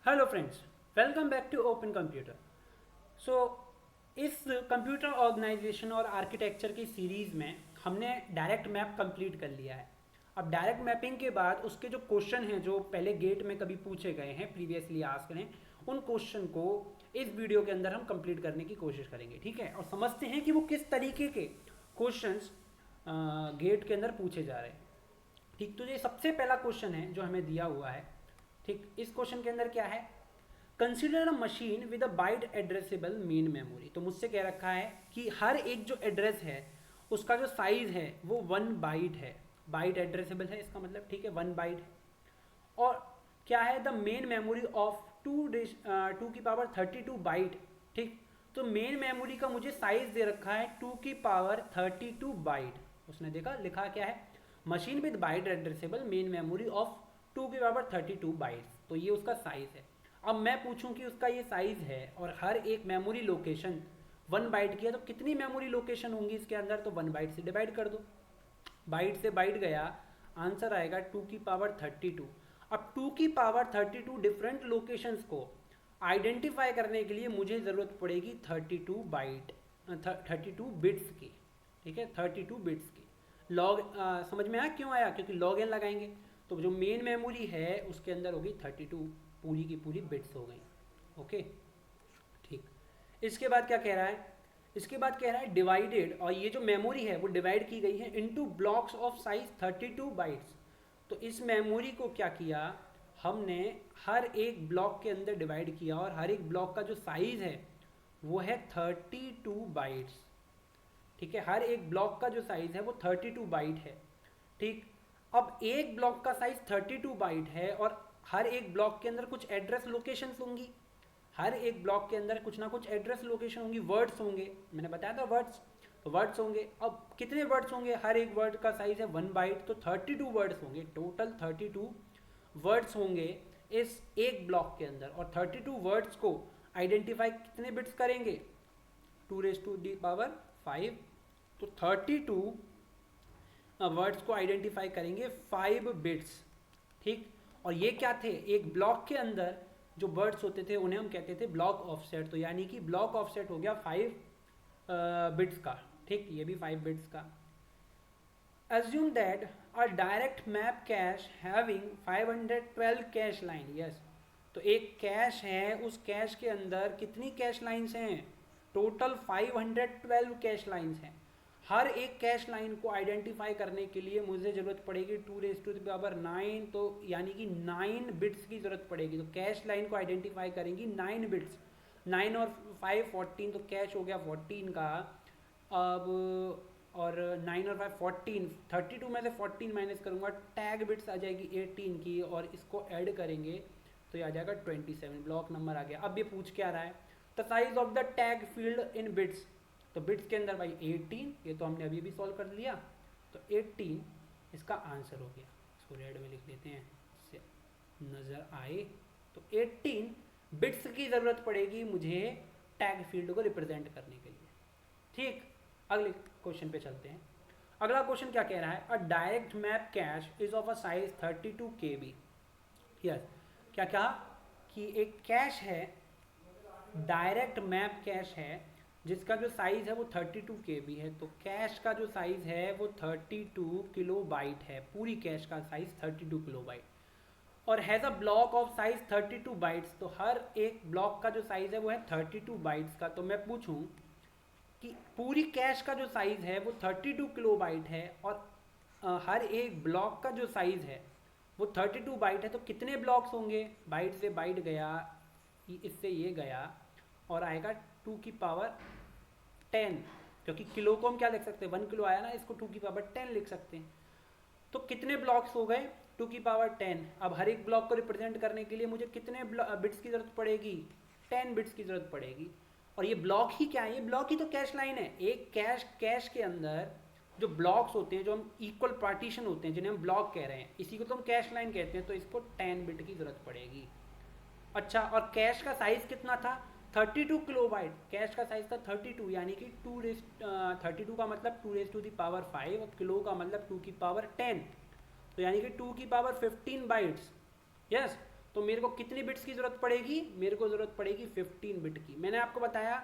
Hello friends, welcome back to open computer. So इस computer organization और architecture की series में हमने डायरेक्ट मैप कंप्लीट कर लिया है। अब डायरेक्ट मैपिंग के बाद उसके जो क्वेश्चन हैं जो पहले गेट में कभी पूछे गए हैं, प्रीवियसली आस्क्ड हैं, उन क्वेश्चन को इस वीडियो के अंदर हम कंप्लीट करने की कोशिश करेंगे। ठीक है, और समझते हैं कि वो किस तरीके के क्वेश्चंस गेट के अंदर पूछे जा रहे हैं। ठीक, तो ये सबसे पहला क्वेश्चन है जो हमें दिया हुआ है। ठीक, इस क्वेश्चन के अंदर क्या है, consider a machine with a byte addressable main memory. तो मुझसे कह रखा है कि हर एक जो एड्रेस है उसका जो साइज है वो 1 बाइट है। बाइट एड्रेसेबल है इसका मतलब, ठीक है, 1 बाइट है। और क्या है, द मेन मेमोरी ऑफ 2 की पावर 32 बाइट। ठीक, तो मेन मेमोरी का मुझे साइज दे रखा है 2 की पावर 32 बाइट। उसने देखा लिखा क्या है, machine with byte addressable main memory of 2 की पावर 32 बाइट्स। तो ये उसका साइज है। अब मैं पूछूं कि उसका ये साइज है और हर एक मेमोरी लोकेशन 1 बाइट की है, तो कितनी मेमोरी लोकेशन होंगी इसके अंदर, तो 1 बाइट से डिवाइड कर दो। बाइट से बाइट गया, आंसर आएगा 2 की पावर 32। अब 2 की पावर 32 डिफरेंट लोकेशंस को आइडेंटिफाई करने के लिए मुझे ज़रूरत पड़ेगी 32 बाइट, 32 बिट्स की। ठीक है, 32 बिट्स की। लॉग समझ में आया क्यों आया, क्योंकि लॉग एन लगाएंगे तो जो मेन मेमोरी है उसके अंदर होगी 32, पूरी की पूरी बिट्स हो गई। ओके, ठीक। इसके बाद क्या कह रहा है, इसके बाद कह रहा है डिवाइडेड, और ये जो मेमोरी है वो डिवाइड की गई है into blocks of size 32 bytes. तो इस मेमोरी को क्या किया हमने, हर एक ब्लॉक के अंदर डिवाइड किया और हर एक ब्लॉक का जो साइज है वो है 32 बाइट्स। ठीक है, हर एक ब्लॉक का जो साइज है वो 32 बाइट है। ठीक, अब एक ब्लॉक का साइज 32 बाइट है और हर एक ब्लॉक के अंदर कुछ एड्रेस लोकेशंस होंगी। हर एक ब्लॉक के अंदर कुछ ना कुछ एड्रेस लोकेशन होंगी, वर्ड्स होंगे, मैंने बताया था वर्ड्स। तो वर्ड्स होंगे, अब कितने वर्ड्स होंगे, हर एक वर्ड का साइज है 1 बाइट, तो 32 वर्ड्स होंगे, टोटल 32 वर्ड्स होंगे इस एक ब्लॉक के अंदर। और 32 वर्ड्स को आइडेंटिफाई कितने बिट्स करेंगे, 2 to the power 5। तो 32 वर्ड्स को आइडेंटिफाई करेंगे 5 बिट्स। ठीक, और ये क्या थे, एक ब्लॉक के अंदर जो वर्ड्स होते थे उन्हें हम कहते थे ब्लॉक ऑफसेट। तो यानी कि ब्लॉक ऑफसेट हो गया 5 बिट्स का। ठीक, ये भी 5 बिट्स का। assume that a direct map cache having 512 cache line, yes. तो एक कैश है, उस कैश के अंदर कितनी कैश लाइन्स हैं, टोटल 512 कैश लाइन्स हैं। हर एक कैश लाइन को आइडेंटिफाई करने के लिए मुझे ज़रूरत पड़ेगी 2 to the power 9, तो यानी कि 9 बिट्स की ज़रूरत पड़ेगी। तो कैश लाइन को आइडेंटिफाई करेंगी 9 बिट्स। 9 और 5 14, तो कैश हो गया 14 का। अब और 9 और 5 14, 32 में से 14 माइनस करूँगा, टैग बिट्स आ जाएगी 18 की, और इसको ऐड करेंगे तो ये आ जाएगा 27, ब्लॉक नंबर आ गया। अब ये पूछ क्या रहा है, the size of the tag field in bits. तो बिट्स के अंदर भाई 18, ये तो हमने अभी भी सॉल्व कर लिया, तो 18 इसका आंसर हो गया। इसको रेड में लिख लेते हैं इससे नज़र आए। तो 18 बिट्स की ज़रूरत पड़ेगी मुझे टैग फील्ड को रिप्रेजेंट करने के लिए। ठीक, अगले क्वेश्चन पे चलते हैं। अगला क्वेश्चन क्या कह रहा है, अ direct map cash is of a size 32 KB। Yes, क्या कहा कि एक कैश है, डायरेक्ट मैप कैश है जिसका जो साइज है वो 32 KB है। तो कैश का जो साइज है वो 32 KB है, पूरी कैश का साइज 32 KB। और has a block of size 32 bytes. तो हर एक ब्लॉक का जो साइज है वो है 32 बाइट्स का। तो मैं पूछूं कि पूरी कैश का जो साइज़ है वो 32 KB है और हर एक ब्लॉक का जो साइज़ है वो 32 बाइट है, तो कितने ब्लॉक्स होंगे, बाइट से बाइट गया, इससे ये गया, और आएगा 2 की पावर 10, क्योंकि किलो को हम क्या लिख सकते हैं, 1 किलो आया ना, इसको 2 की पावर 10 लिख सकते हैं। तो कितने ब्लॉक्स हो गए, 2 की पावर 10। अब हर एक ब्लॉक को रिप्रेजेंट करने के लिए मुझे कितने बिट्स की ज़रूरत पड़ेगी, 10 बिट्स की ज़रूरत पड़ेगी। और ये ब्लॉक ही क्या है, ये ब्लॉक ही तो कैश लाइन है। एक कैश के अंदर जो ब्लॉक्स होते हैं, जो हम इक्वल पार्टीशन होते हैं, जिन्हें हम ब्लॉक कह रहे हैं, इसी को तो हम कैश लाइन कहते हैं। तो इसको 10 बिट की ज़रूरत पड़ेगी। अच्छा, और कैश का साइज़ कितना था, 32 KB। कैश का साइज़ था 32, यानी कि 32 का मतलब 2 to the power 5, और किलो का मतलब 2 की पावर 10, तो यानी कि 2 की पावर 15 बाइट्स। यस, तो मेरे को कितनी बिट्स की ज़रूरत पड़ेगी, मेरे को ज़रूरत पड़ेगी 15 बिट की। मैंने आपको बताया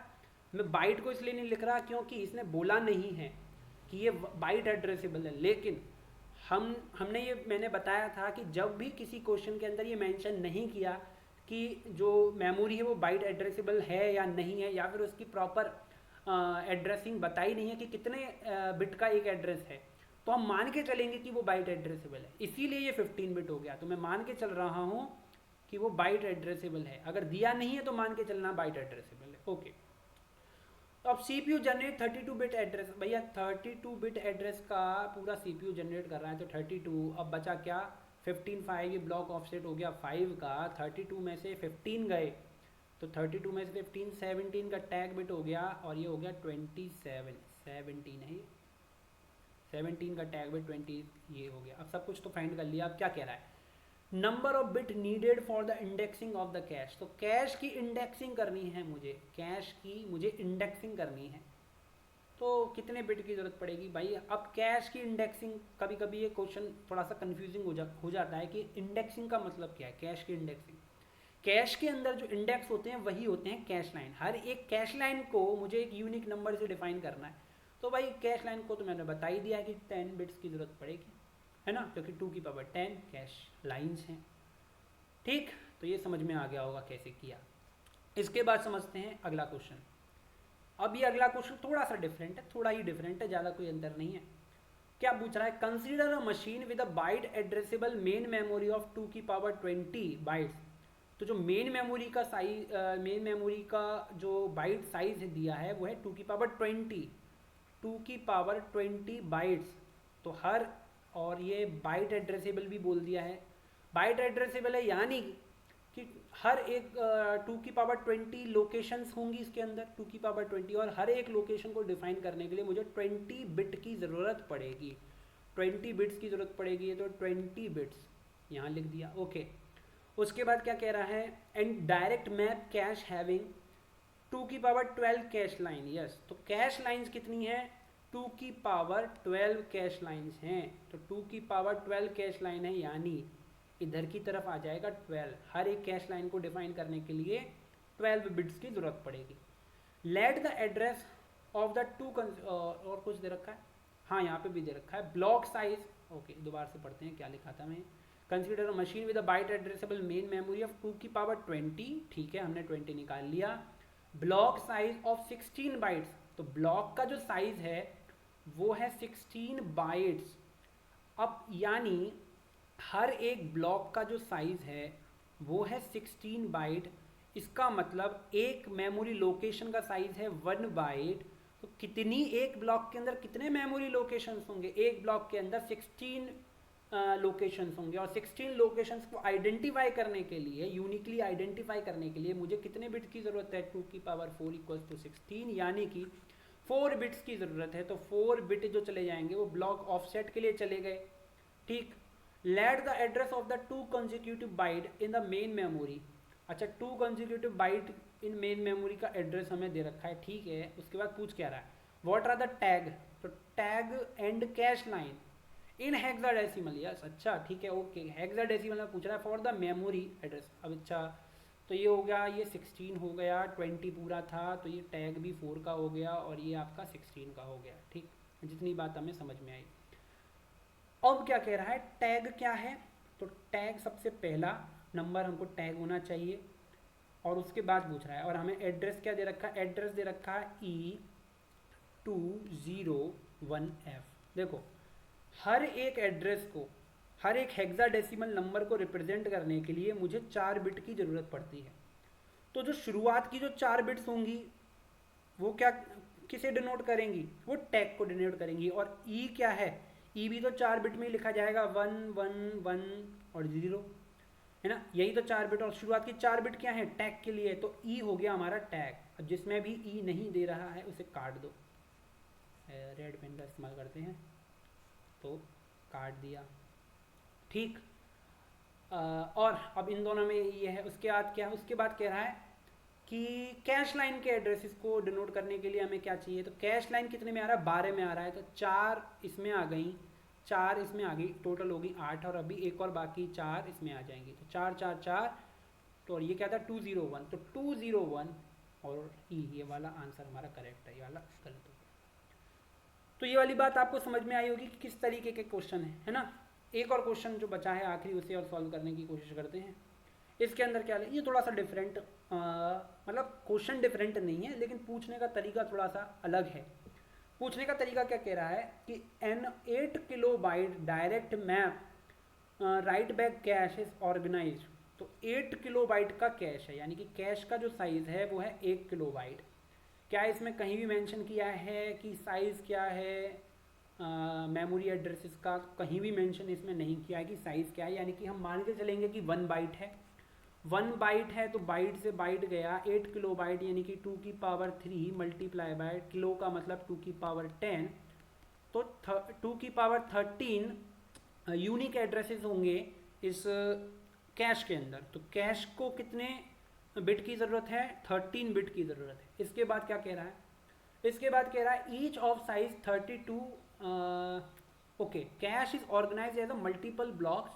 मैं बाइट को इसलिए नहीं लिख रहा क्योंकि इसने बोला नहीं है कि ये बाइट एड्रेसेबल है, लेकिन हमने ये मैंने बताया था कि जब भी किसी क्वेश्चन के अंदर ये मेंशन नहीं किया कि जो मेमोरी है वो बाइट एड्रेसेबल है या नहीं है, या फिर उसकी प्रॉपर एड्रेसिंग बताई नहीं है कि कितने बिट का एक एड्रेस है, तो हम मान के चलेंगे कि वो बाइट एड्रेसेबल है, इसीलिए ये 15 बिट हो गया। तो मैं मान के चल रहा हूँ कि वो बाइट एड्रेसेबल है, अगर दिया नहीं है तो मान के चलना बाइट एड्रेसेबल है। ओके, तो अब CPU जनरेट 32 बिट एड्रेस, भैया 32 बिट एड्रेस का पूरा CPU जनरेट कर रहा है, तो 32, अब बचा क्या 15 5, ये ब्लॉक ऑफसेट हो गया 5 का, 32 में से 15 गए, तो 32 में से 15 17 का टैग बिट हो गया, और ये हो गया 27 17 है, 17 का टैग बिट 20 ये हो गया। अब सब कुछ तो फाइंड कर लिया, अब क्या कह रहा है, number of bit needed for the indexing of the cash. तो कैश की इंडेक्सिंग करनी है मुझे, कैश की मुझे इंडेक्सिंग करनी है, तो कितने बिट की ज़रूरत पड़ेगी भाई। अब कैश की इंडेक्सिंग, कभी कभी ये क्वेश्चन थोड़ा सा कंफ्यूजिंग हो जाता है कि इंडेक्सिंग का मतलब क्या है। कैश की इंडेक्सिंग, कैश के अंदर जो इंडेक्स होते हैं वही होते हैं कैश लाइन। हर एक कैश लाइन को मुझे एक यूनिक नंबर से डिफाइन करना है, तो भाई कैश लाइन को तो मैंने बता ही दिया है कि 10 बिट्स की ज़रूरत पड़ेगी, है ना, क्योंकि 2 की पावर 10 कैश लाइंस हैं। ठीक, तो ये समझ में आ गया होगा कैसे किया। इसके बाद समझते हैं अगला क्वेश्चन। अब ये अगला क्वेश्चन थोड़ा सा डिफरेंट है, थोड़ा ही डिफरेंट है, ज़्यादा कोई अंतर नहीं है। क्या पूछ रहा है, consider a machine with a byte addressable main memory of 2 की पावर 20 बाइट्स। तो जो मेन मेमोरी का साइज, मेन मेमोरी का जो बाइट साइज दिया है वो है 2 की पावर 20, 2 की पावर 20 बाइट्स। तो हर, और ये बाइट एड्रेसेबल भी बोल दिया है, बाइट एड्रेसेबल है यानी कि हर एक 2 की पावर 20 लोकेशंस होंगी इसके अंदर, 2 की पावर 20, और हर एक लोकेशन को डिफाइन करने के लिए मुझे 20 बिट की ज़रूरत पड़ेगी, 20 बिट्स की ज़रूरत पड़ेगी, तो 20 बिट्स यहाँ लिख दिया। ओके, उसके बाद क्या कह रहा है, and direct map cash having 2 की पावर 12 कैश लाइन। यस, तो कैश लाइंस कितनी है, 2 की पावर 12 कैश लाइंस हैं, तो 2 की पावर 12 कैश लाइन है, यानी इधर की तरफ आ जाएगा 12। हर एक कैश लाइन को डिफाइन करने के लिए 12 बिट्स की ज़रूरत पड़ेगी। Late the address of the two, और कुछ दे रखा है, हाँ यहाँ पे भी दे रखा है, ब्लॉक साइज। ओके, दोबारा से पढ़ते हैं क्या लिखा था मैं, consider a machine with a byte addressable main memory of 2 की पावर 20, ठीक है, हमने 20 निकाल लिया, ब्लॉक साइज ऑफ 16 बाइट्स। तो ब्लॉक का जो साइज है वो है 16 बाइट्स। अब यानी हर एक ब्लॉक का जो साइज है वो है 16 बाइट, इसका मतलब एक मेमोरी लोकेशन का साइज है 1 बाइट। तो कितनी, एक ब्लॉक के अंदर कितने मेमोरी लोकेशंस होंगे, एक ब्लॉक के अंदर 16 लोकेशंस होंगे, और 16 लोकेशंस को आइडेंटिफाई करने के लिए, यूनिकली आइडेंटिफाई करने के लिए मुझे कितने बिट्स की ज़रूरत है, 2 की पावर 4 इक्वल्स टू 16, यानी कि 4 बिट्स की ज़रूरत है। तो 4 बिट जो चले जाएंगे वो ब्लॉक ऑफसेट के लिए चले गए। ठीक, let the address of the 2 consecutive byte in the main memory. अच्छा, 2 consecutive byte in main memory का एड्रेस हमें दे रखा है, ठीक है। उसके बाद पूछ क्या रहा है, व्हाट आर द टैग, तो tag and cache line in hexadecimal. Yes, अच्छा ठीक है, ओके, हेक्साडेसिमल में पूछ रहा है फॉर द मेमोरी एड्रेस। अब अच्छा, तो ये हो गया, ये 16 हो गया, 20 पूरा था, तो ये टैग भी 4 का हो गया, और ये आपका 16 का हो गया। ठीक, जितनी बात हमें समझ में आई। अब क्या कह रहा है, टैग क्या है, तो टैग सबसे पहला नंबर हमको टैग होना चाहिए, और उसके बाद पूछ रहा है, और हमें एड्रेस क्या दे रखा है, एड्रेस दे रखा है E201F। देखो, हर एक एड्रेस को, हर एक हेक्साडेसिमल नंबर को रिप्रेजेंट करने के लिए मुझे 4 बिट की ज़रूरत पड़ती है। तो जो शुरुआत की जो 4 बिट्स होंगी वो क्या, किसे डिनोट करेंगी, वो टैग को डिनोट करेंगी। और ई क्या है, ई भी तो 4 बिट में ही लिखा जाएगा, 1 1 1 और 0, है ना, यही तो 4 बिट, और शुरुआत की 4 बिट क्या है, टैग के लिए, तो ई हो गया हमारा टैग। अब जिसमें भी ई नहीं दे रहा है उसे काट दो, रेड पेन का इस्तेमाल करते हैं, तो काट दिया। ठीक, और अब इन दोनों में ये है। उसके बाद क्या है, उसके बाद कह रहा है कि कैश लाइन के एड्रेसेस को डिनोट करने के लिए हमें क्या चाहिए, तो कैश लाइन कितने में आ रहा है, 12 में आ रहा है, तो 4 इसमें आ गई, 4 इसमें आ गई, टोटल होगी 8 और अभी एक और बाकी 4 इसमें आ जाएंगी, तो 4 4 4, तो और ये क्या था 201, तो 201 और ई, ये वाला आंसर हमारा करेक्ट है, ये वाला गलत हो गया। तो ये वाली बात आपको समझ में आई होगी कि किस तरीके के क्वेश्चन है ना। एक और क्वेश्चन जो बचा है आखिरी, उसे और सॉल्व करने की कोशिश करते हैं। इसके अंदर क्या है, ये थोड़ा सा डिफरेंट, मतलब क्वेश्चन डिफरेंट नहीं है लेकिन पूछने का तरीका थोड़ा सा अलग है। पूछने का तरीका क्या कह रहा है कि an 8 kilobyte direct map write back cache is organised. तो 8 किलोबाइट का कैश है, यानी कि कैश का जो साइज है वो है 1 किलोबाइट। क्या इसमें कहीं भी मेंशन किया है कि साइज़ क्या है मेमोरी एड्रेसेस का? कहीं भी मेंशन इसमें नहीं किया है कि साइज़ क्या है, यानी कि हम मान के चलेंगे कि 1 बाइट है। 1 बाइट है तो बाइट से बाइट गया 8 किलो बाइट, यानी कि 2 की पावर 3 मल्टीप्लाई बाय किलो का मतलब 2 की पावर 10, तो 2 की पावर 13 यूनिक एड्रेसेस होंगे इस कैश के अंदर। तो कैश को कितने बिट की ज़रूरत है? 13 बिट की ज़रूरत है। इसके बाद क्या कह रहा है? इसके बाद कह रहा है each of size 32, okay, cache is organise as a multiple blocks.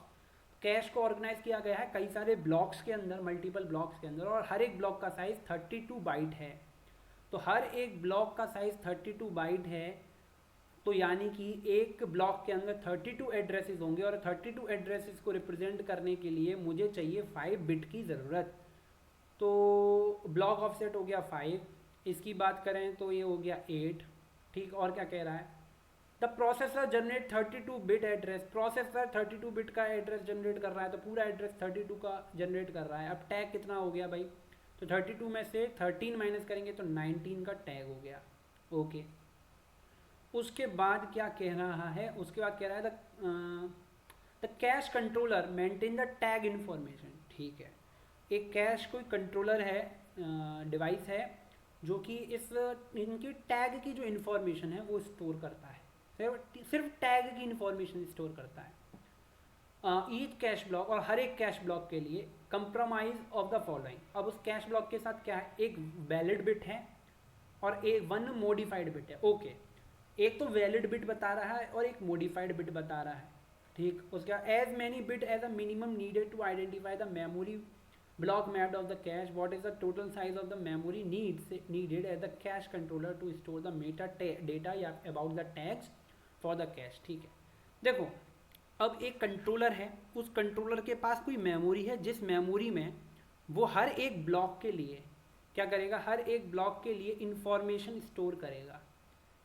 Cache को ऑर्गेनाइज किया गया है कई सारे ब्लॉक्स के अंदर, मल्टीपल ब्लॉक्स के अंदर, और हर एक ब्लॉक का साइज 32 बाइट है। तो हर एक ब्लॉक का साइज 32 बाइट है, तो यानी कि एक ब्लॉक के अंदर 32 एड्रेसेस होंगे, और 32 एड्रेसेस को रिप्रेजेंट करने के लिए मुझे चाहिए 5 बिट की ज़रूरत। तो ब्लॉक ऑफसेट हो गया 5, इसकी बात करें तो ये हो गया 8, ठीक। और क्या कह रहा है? The processor generate 32 bit address. Processor 32 bit का एड्रेस जनरेट कर रहा है, तो पूरा एड्रेस 32 का जनरेट कर रहा है। अब टैग कितना हो गया भाई? तो 32 में से 13 माइनस करेंगे तो 19 का टैग हो गया, ओके। उसके बाद क्या कह रहा है? उसके बाद कह रहा है the cash controller maintain the tag information, ठीक है। एक कैश कोई कंट्रोलर है, डिवाइस है, जो कि इनकी टैग की जो इन्फॉर्मेशन है वो स्टोर करता है, सिर्फ टैग की इन्फॉर्मेशन स्टोर करता है। ईच कैश ब्लॉक, और हर एक कैश ब्लॉक के लिए कंप्रोमाइज ऑफ द फॉलोइंग। अब उस कैश ब्लॉक के साथ क्या है? एक वैलिड बिट है और एक 1 मॉडिफाइड बिट है, ओके। एक तो वैलिड बिट बता रहा है और एक मॉडिफाइड बिट बता रहा है, ठीक। उसका as many bit as a minimum needed to identify the memory block mapped of the cache. What is the total size of the memory needed as the cache controller to store the meta data या about the tags for the cache, ठीक है। देखो, अब एक controller है, उस controller के पास कोई मेमोरी है, जिस मेमोरी में वो हर एक ब्लॉक के लिए क्या करेगा? हर एक ब्लॉक के लिए इंफॉर्मेशन स्टोर करेगा,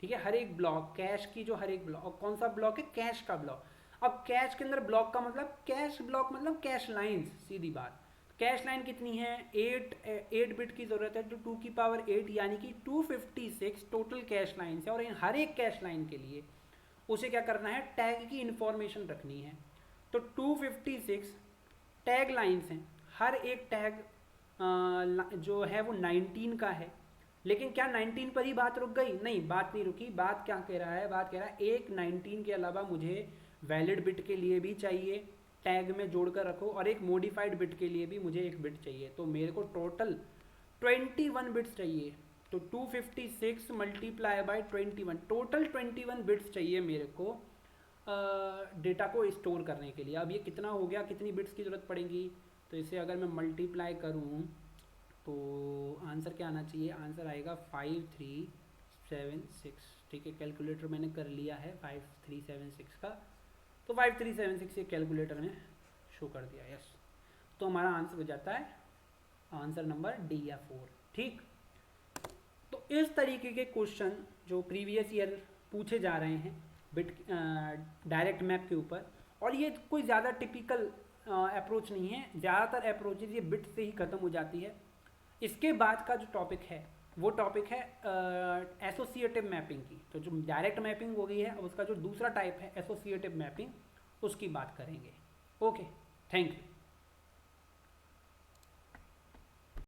ठीक है। हर एक ब्लॉक, कैश की जो हर एक ब्लॉक, कौन सा ब्लॉक है? कैश का ब्लॉक। अब कैश के अंदर ब्लॉक का मतलब, कैश ब्लॉक मतलब कैश लाइन्स, सीधी बात। कैश लाइन कितनी है? 8 बिट की ज़रूरत है, तो 2 की पावर 8 यानी कि 256 टोटल कैश लाइन्स है। और इन हर एक कैश लाइन के लिए उसे क्या करना है? टैग की इन्फॉर्मेशन रखनी है। तो 256 टैग लाइन्स हैं, हर एक टैग जो है वो 19 का है। लेकिन क्या 19 पर ही बात रुक गई? नहीं, बात नहीं रुकी। बात क्या कह रहा है? बात कह रहा है एक 19 के अलावा मुझे वैलिड बिट के लिए भी चाहिए, टैग में जोड़कर रखो, और एक मॉडिफाइड बिट के लिए भी मुझे एक बिट चाहिए। तो मेरे को टोटल 21 बिट्स चाहिए। तो 256 मल्टीप्लाई बाय 21, टोटल 21 बिट्स चाहिए मेरे को डेटा को स्टोर करने के लिए। अब ये कितना हो गया? कितनी बिट्स की ज़रूरत पड़ेगी? तो इसे अगर मैं मल्टीप्लाई करूँ तो आंसर क्या आना चाहिए? आंसर आएगा 5376, ठीक है। कैलकुलेटर मैंने कर लिया है 5376 का, तो 5376 ये कैलकुलेटर में शो कर दिया, यस। तो हमारा आंसर हो जाता है आंसर नंबर डी या 4, ठीक। तो इस तरीके के क्वेश्चन जो प्रीवियस ईयर पूछे जा रहे हैं बिट डायरेक्ट मैप के ऊपर, और ये कोई ज़्यादा टिपिकल अप्रोच नहीं है। ज़्यादातर अप्रोचेज ये बिट से ही ख़त्म हो जाती है। इसके बाद का जो टॉपिक है वो टॉपिक है एसोसिएटिव मैपिंग की। तो जो डायरेक्ट मैपिंग हो गई है, उसका जो दूसरा टाइप है एसोसिएटिव मैपिंग, उसकी बात करेंगे। Okay, thank you.